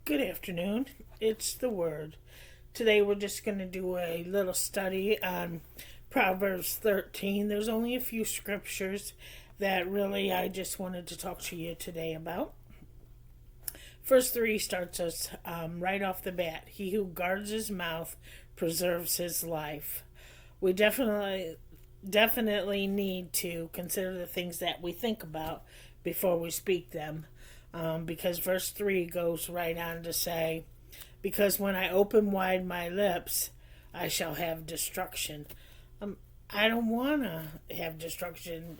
Good afternoon. It's the Word. Today we're just going to do a little study on Proverbs 13. There's only a few scriptures that really I just wanted to talk to you today about. Verse 3 starts us right off the bat. He who guards his mouth preserves his life. We definitely need to consider the things that we think about before we speak them. Because verse 3 goes right on to say, because when I open wide my lips, I shall have destruction. I don't want to have destruction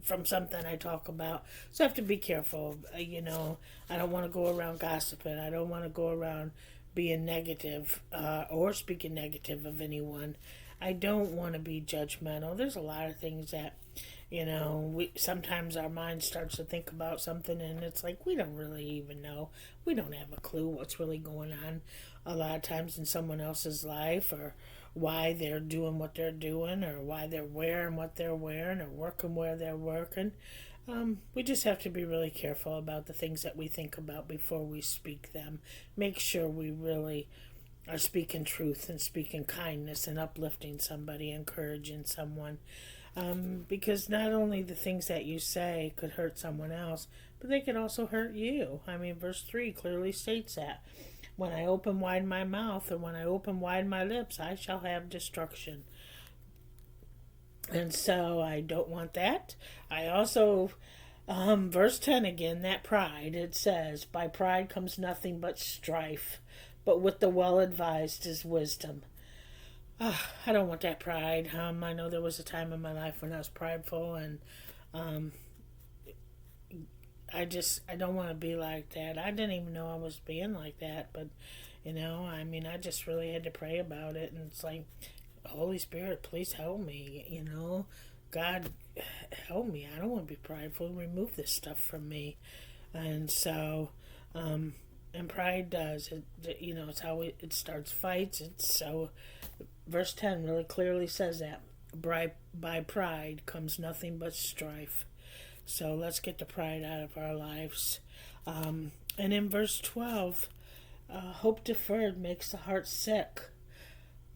from something I talk about. So I have to be careful. I don't want to go around gossiping. I don't want to go around being negative or speaking negative of anyone. I don't want to be judgmental. There's a lot of things that we sometimes our mind starts to think about something and it's like we don't really even know. We don't have a clue what's really going on a lot of times in someone else's life, or why they're doing what they're doing, or why they're wearing what they're wearing, or working where they're working. We just have to be really careful about the things that we think about before we speak them. Make sure we really are speaking truth and speaking kindness and uplifting somebody, encouraging someone. Because not only the things that you say could hurt someone else, but they could also hurt you. Verse 3 clearly states that. When I open wide my mouth, or when I open wide my lips, I shall have destruction. And so I don't want that. I also, verse 10 again, that pride, it says, by pride comes nothing but strife, but with the well advised is wisdom. I don't want that pride. I know there was a time in my life when I was prideful, and I don't want to be like that. I didn't even know I was being like that, but I just really had to pray about it, and it's like, Holy Spirit, please help me. God, help me. I don't want to be prideful. Remove this stuff from me, and so. And pride does it. It's how it starts fights. Verse 10 really clearly says that by pride comes nothing but strife. So let's get the pride out of our lives. And in verse 12, hope deferred makes the heart sick.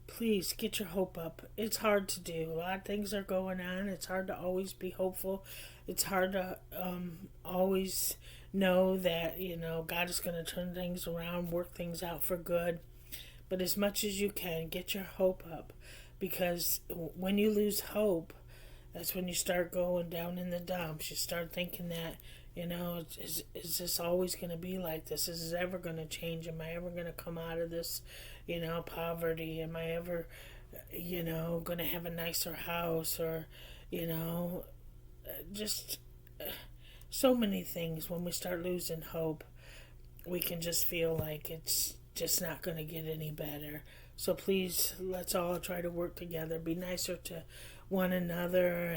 Please get your hope up. It's hard to do. A lot of things are going on. It's hard to always be hopeful. It's hard to always know that God is going to turn things around, work things out for good. But as much as you can, get your hope up, because when you lose hope, that's when you start going down in the dumps. You start thinking that is this always going to be like this? Is this ever going to change? Am I ever going to come out of this poverty? Am I ever going to have a nicer house? Or just so many things. When we start losing hope, we can just feel like it's just not going to get any better. So please, let's all try to work together, be nicer to one another,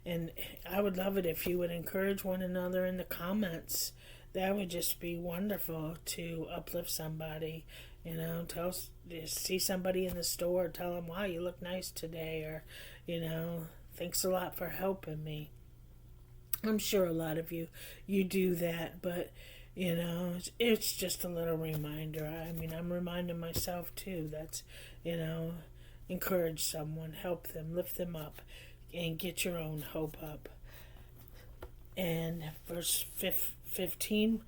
and I would love it if you would encourage one another in the comments. That would just be wonderful to uplift somebody. See somebody in the store, tell them, wow, you look nice today, or thanks a lot for helping me. I'm sure a lot of you do that, but it's just a little reminder. I'm reminding myself too. That's, encourage someone, help them, lift them up, and get your own hope up. And verse 15,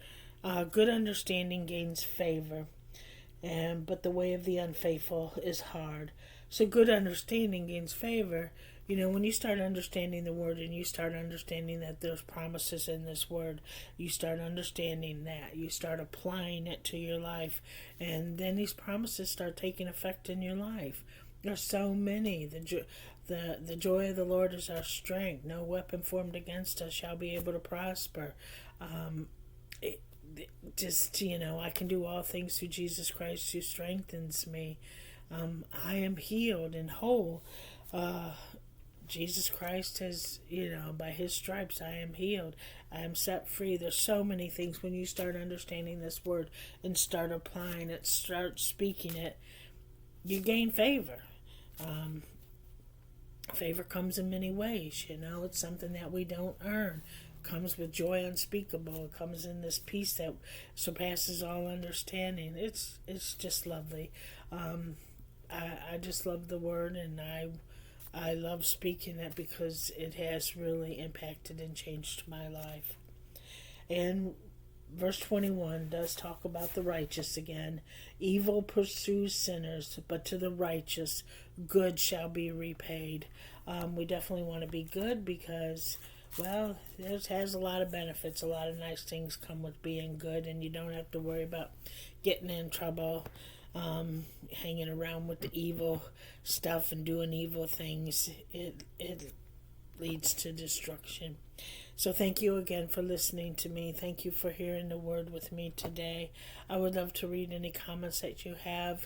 good understanding gains favor, but the way of the unfaithful is hard. So good understanding gains favor. When you start understanding the word, and you start understanding that there's promises in this word, you start understanding that. You start applying it to your life, and then these promises start taking effect in your life. There's so many. The joy of the Lord is our strength. No weapon formed against us shall be able to prosper. I can do all things through Jesus Christ who strengthens me. I am healed and whole. Jesus Christ has, by his stripes I am healed. I am set free. There's so many things when you start understanding this word and start applying it, start speaking it, you gain favor. Favor comes in many ways. It's something that we don't earn. comes with joy unspeakable. It comes in this peace that surpasses all understanding. It's just lovely. I just love the word, and I love speaking it because it has really impacted and changed my life. And verse 21 does talk about the righteous again. Evil pursues sinners, but to the righteous good shall be repaid. We definitely want to be good because, well, it has a lot of benefits. A lot of nice things come with being good, and you don't have to worry about getting in trouble, hanging around with the evil stuff and doing evil things. It leads to destruction. So thank you again for listening to me. Thank you for hearing the word with me today. I would love to read any comments that you have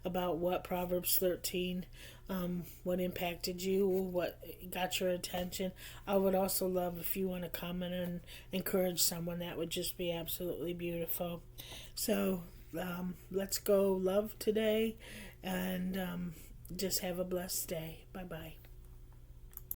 about what Proverbs 13, what impacted you, what got your attention. I would also love if you want to comment and encourage someone. That would just be absolutely beautiful. So let's go love today, and just have a blessed day. Bye-bye.